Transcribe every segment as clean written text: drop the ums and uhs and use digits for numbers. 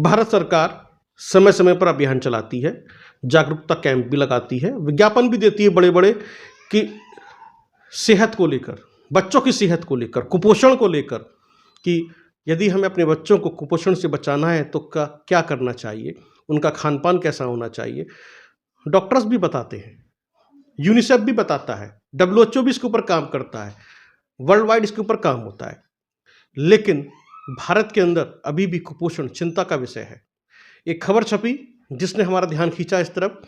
भारत सरकार समय समय पर अभियान चलाती है, जागरूकता कैंप भी लगाती है, विज्ञापन भी देती है बड़े-बड़े कि सेहत को लेकर, बच्चों की सेहत को लेकर, कुपोषण को लेकर कि यदि हमें अपने बच्चों को कुपोषण से बचाना है तो क्या करना चाहिए, उनका खान-पान कैसा होना चाहिए। डॉक्टर्स भी बताते हैं, यूनिसेफ भी बताता है, डब्ल्यूएचओ भी इसके ऊपर काम करता है, वर्ल्ड वाइड इसके ऊपर काम होता है। लेकिन भारत के अंदर अभी भी कुपोषण चिंता का विषय है। एक खबर छपी जिसने हमारा ध्यान खींचा इस तरफ।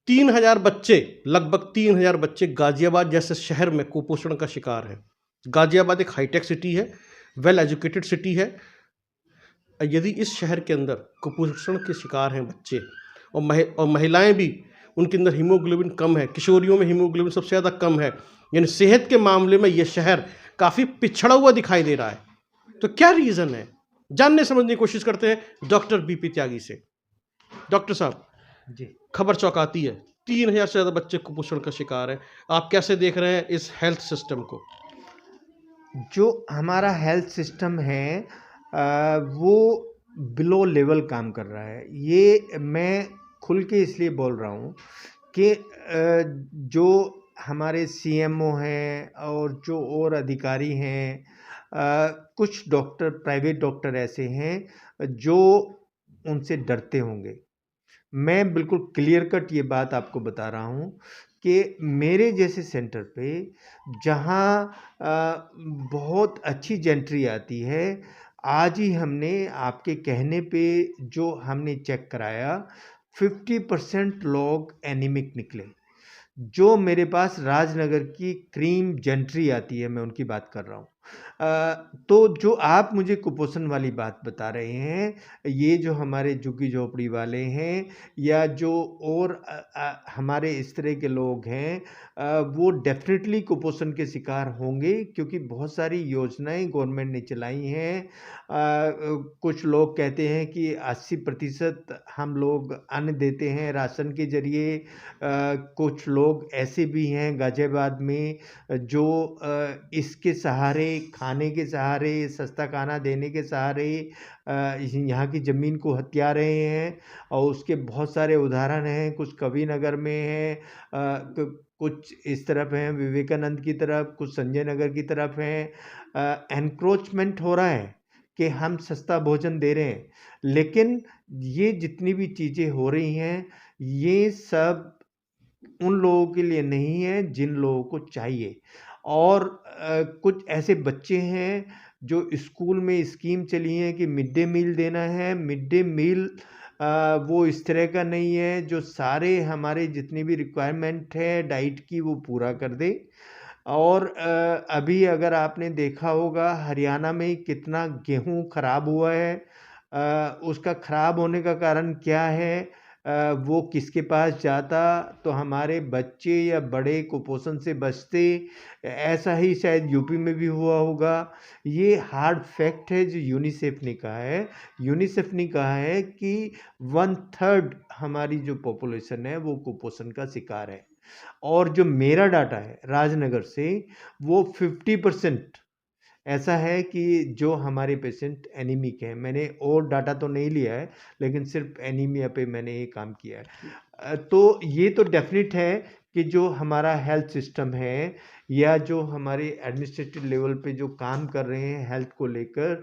3000 बच्चे, लगभग 3000 बच्चे गाजियाबाद जैसे शहर में कुपोषण का शिकार हैं। गाजियाबाद एक हाईटेक सिटी है, वेल एजुकेटेड सिटी है। यदि इस शहर के अंदर कुपोषण के शिकार हैं बच्चे और महिलाएं भी, उनके अंदर हीमोग्लोबिन कम है, किशोरियों में हीमोग्लोबिन सबसे ज़्यादा कम है, यानी सेहत के मामले में ये शहर काफ़ी पिछड़ा हुआ दिखाई दे रहा है। तो क्या रीज़न है? जानने समझने की कोशिश करते हैं डॉक्टर बीपी त्यागी से। डॉक्टर साहब जी, खबर चौंकाती है, 3000 से ज़्यादा बच्चे कुपोषण का शिकार हैं। आप कैसे देख रहे हैं इस हेल्थ सिस्टम को? जो हमारा हेल्थ सिस्टम है वो बिलो लेवल काम कर रहा है। ये मैं खुल के इसलिए बोल रहा हूँ कि जो हमारे सीएमओ हैं और जो और अधिकारी हैं, कुछ डॉक्टर, प्राइवेट डॉक्टर ऐसे हैं जो उनसे डरते होंगे। मैं बिल्कुल क्लियर कट ये बात आपको बता रहा हूँ कि मेरे जैसे सेंटर पे जहाँ बहुत अच्छी जेंट्री आती है, आज ही हमने आपके कहने पे जो हमने चेक कराया 50% लोग एनीमिक निकले। जो मेरे पास राजनगर की क्रीम जेंट्री आती है, मैं उनकी बात कर रहा हूँ। तो जो आप मुझे कुपोषण वाली बात बता रहे हैं, ये जो हमारे झुग्गी-झोपड़ी वाले हैं या जो और हमारे इस तरह के लोग हैं, वो डेफ़िनेटली कुपोषण के शिकार होंगे क्योंकि बहुत सारी योजनाएँ गवर्नमेंट ने चलाई हैं। कुछ लोग कहते हैं कि 80% हम लोग अन्न देते हैं राशन के ज़रिए। कुछ लोग ऐसे भी हैं गाज़ियाबाद में जो इसके सहारे, खाने के सहारे, सस्ता खाना देने के सहारे यहाँ की ज़मीन को हथिया रहे हैं और उसके बहुत सारे उदाहरण हैं। कुछ कविनगर में हैं, कुछ इस तरफ हैं विवेकानंद की तरफ, कुछ संजय नगर की तरफ हैं। एनक्रोचमेंट हो रहा है कि हम सस्ता भोजन दे रहे हैं, लेकिन ये जितनी भी चीज़ें हो रही हैं, ये सब उन लोगों के लिए नहीं है जिन लोगों को चाहिए। और कुछ ऐसे बच्चे हैं जो स्कूल में स्कीम चली है कि मिड डे मील देना है। मिड डे मील वो इस तरह का नहीं है जो सारे हमारे जितनी भी रिक्वायरमेंट है डाइट की वो पूरा कर दे। और अभी अगर आपने देखा होगा हरियाणा में कितना गेहूँ खराब हुआ है। उसका खराब होने का कारण क्या है? वो किसके पास जाता तो हमारे बच्चे या बड़े कुपोषण से बचते। ऐसा ही शायद यूपी में भी हुआ होगा। ये हार्ड फैक्ट है जो यूनिसेफ ने कहा है। यूनिसेफ ने कहा है कि 1/3 हमारी जो पॉपुलेशन है वो कुपोषण का शिकार है। और जो मेरा डाटा है राजनगर से, वो 50% ऐसा है कि जो हमारे पेशेंट एनीमिक हैं। मैंने और डाटा तो नहीं लिया है, लेकिन सिर्फ़ एनीमिया पे मैंने ये काम किया है। तो ये तो डेफ़िनिट है कि जो हमारा हेल्थ सिस्टम है या जो हमारे एडमिनिस्ट्रेटिव लेवल पे जो काम कर रहे हैं हेल्थ को लेकर,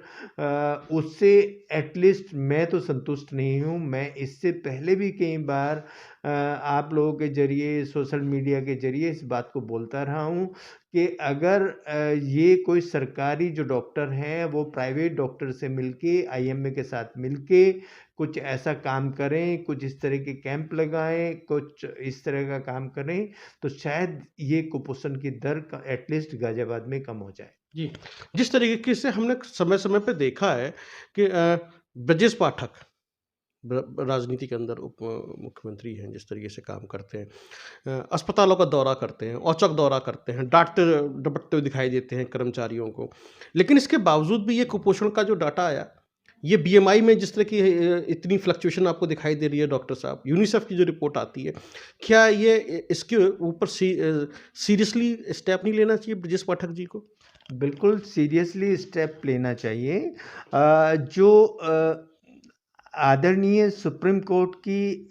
उससे एट लीस्ट मैं तो संतुष्ट नहीं हूँ। मैं इससे पहले भी कई बार आप लोगों के ज़रिए, सोशल मीडिया के ज़रिए इस बात को बोलता रहा हूँ कि अगर ये कोई सरकारी जो डॉक्टर हैं वो प्राइवेट डॉक्टर से मिलके, आईएमए के साथ मिलके कुछ ऐसा काम करें, कुछ इस तरह के कैंप लगाएँ, कुछ इस तरह का काम करें, तो शायद ये कुपोषण की दर एटलीस्ट गाज़ियाबाद में कम हो जाए। जी, जिस तरीके से हमने समय-समय पे देखा है कि ब्रजेश पाठक राजनीति के अंदर उप मुख्यमंत्री हैं, जिस तरीके से काम करते हैं, अस्पतालों का दौरा करते हैं, औचक दौरा करते हैं, डपटते हुए दिखाई देते हैं कर्मचारियों को। लेकिन इसके बावजूद भी ये कुपोषण का जो डाटा आया, ये बीएमआई में जिस तरह की इतनी फ्लक्चुएशन आपको दिखाई दे रही है डॉक्टर साहब, यूनिसेफ की जो रिपोर्ट आती है, क्या ये इसके ऊपर सीरियसली स्टेप नहीं लेना चाहिए ब्रजेश पाठक जी को? बिल्कुल सीरियसली स्टेप लेना चाहिए। जो आदरणीय सुप्रीम कोर्ट की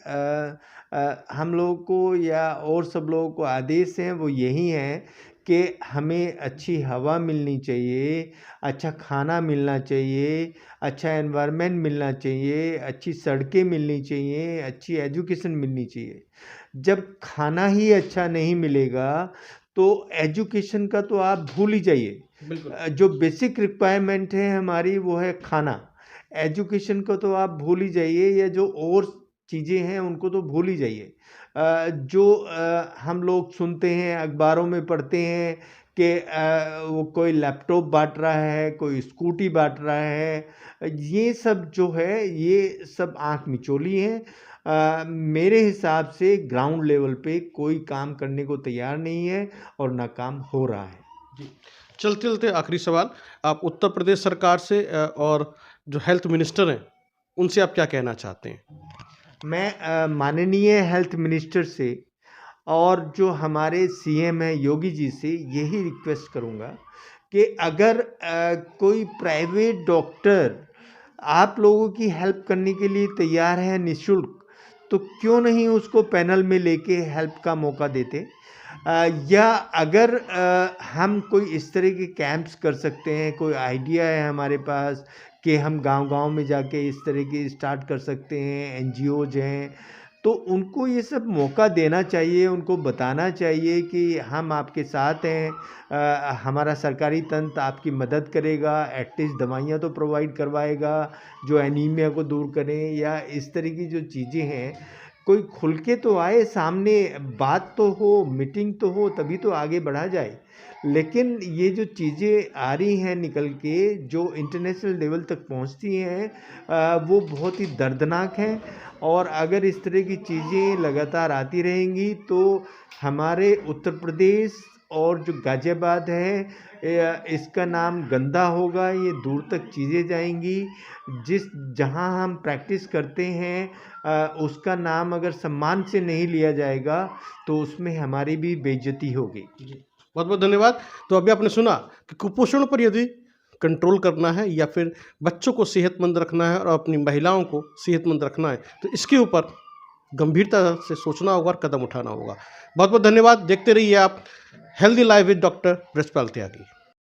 हम लोगों को या और सब लोगों को आदेश हैं वो यही हैं कि हमें अच्छी हवा मिलनी चाहिए, अच्छा खाना मिलना चाहिए, अच्छा एनवायरनमेंट मिलना चाहिए, अच्छी सड़कें मिलनी चाहिए, अच्छी एजुकेशन मिलनी चाहिए। जब खाना ही अच्छा नहीं मिलेगा तो एजुकेशन का तो आप भूल ही जाइए। बिल्कुल। जो बेसिक रिक्वायरमेंट है हमारी वो है खाना। एजुकेशन को तो आप भूल ही जाइए या जो और चीज़ें हैं उनको तो भूल ही जाइए। जो हम लोग सुनते हैं अखबारों में पढ़ते हैं कि वो कोई लैपटॉप बाँट रहा है, कोई स्कूटी बाँट रहा है। ये सब जो है ये सब आँख मिचौली हैं। मेरे हिसाब से ग्राउंड लेवल पे कोई काम करने को तैयार नहीं है और ना काम हो रहा है। जी। चलते-चलते आखिरी सवाल, आप उत्तर प्रदेश सरकार से और जो हेल्थ मिनिस्टर हैं, उनसे आप क्या कहना चाहते हैं? मैं माननीय हेल्थ मिनिस्टर से और जो हमारे सीएम हैं योगी जी से यही रिक्वेस्ट करूँगा कि अगर कोई प्राइवेट डॉक्टर आप लोगों की हेल्प करने के लिए तैयार है निःशुल्क, तो क्यों नहीं उसको पैनल में लेके हेल्प का मौका देते। या अगर हम कोई इस तरह के कैंप्स कर सकते हैं, कोई आइडिया है हमारे पास कि हम गांव-गांव में जाके इस तरह की स्टार्ट कर सकते हैं, एनजीओज़ हैं, तो उनको ये सब मौका देना चाहिए, उनको बताना चाहिए कि हम आपके साथ हैं। हमारा सरकारी तंत्र आपकी मदद करेगा, एटलीस्ट दवाइयाँ तो प्रोवाइड करवाएगा, जो एनीमिया को दूर करें या इस तरह की जो चीज़ें हैं, कोई खुल के तो आए सामने, बात तो हो, मीटिंग तो हो, तभी तो आगे बढ़ा जाए। लेकिन ये जो चीज़ें आ रही हैं निकल के, जो इंटरनेशनल लेवल तक पहुँचती हैं वो बहुत ही दर्दनाक हैं और अगर इस तरह की चीज़ें लगातार आती रहेंगी तो हमारे उत्तर प्रदेश और जो गाज़ियाबाद है इसका नाम गंदा होगा, ये दूर तक चीज़ें जाएँगी। जहाँ हम प्रैक्टिस करते हैं उसका नाम अगर सम्मान से नहीं लिया जाएगा तो उसमें हमारी भी बेइज्जती होगी। जी, बहुत-बहुत धन्यवाद। तो अभी आपने सुना कि कुपोषण पर यदि कंट्रोल करना है या फिर बच्चों को सेहतमंद रखना है और अपनी महिलाओं को सेहतमंद रखना है, तो इसके ऊपर गंभीरता से सोचना होगा और कदम उठाना होगा। बहुत-बहुत धन्यवाद। देखते रहिए आप healthy life with doctor Brajpal Tyagi.